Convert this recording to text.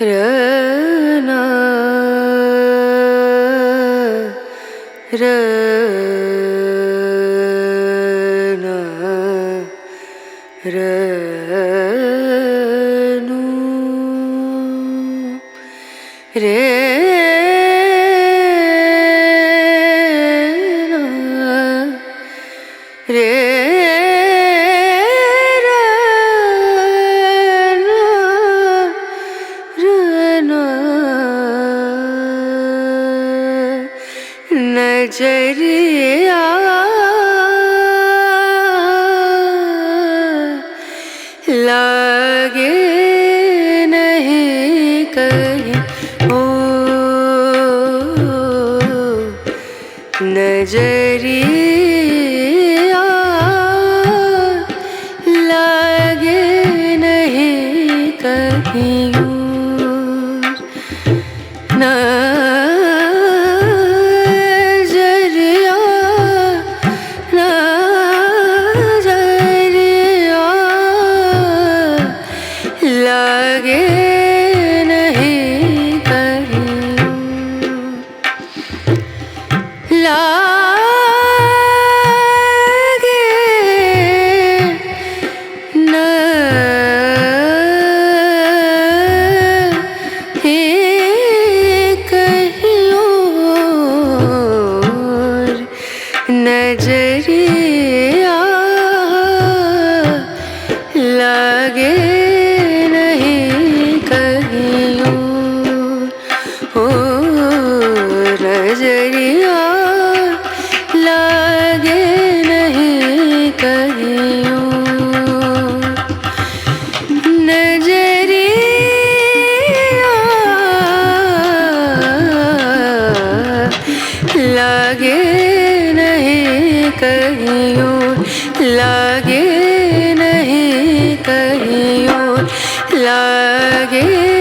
रना रना रनु रे रे नजरिया लागे नहीं कहीं ओ नजरिया लागे नहीं कहीं लागे नहीं कहीं लागे नहीं कहीं और नजरिया लागे नजरिया लागे नहीं कहीं नजरिया लागे नहीं कहीं लागे नहीं कहीं लागे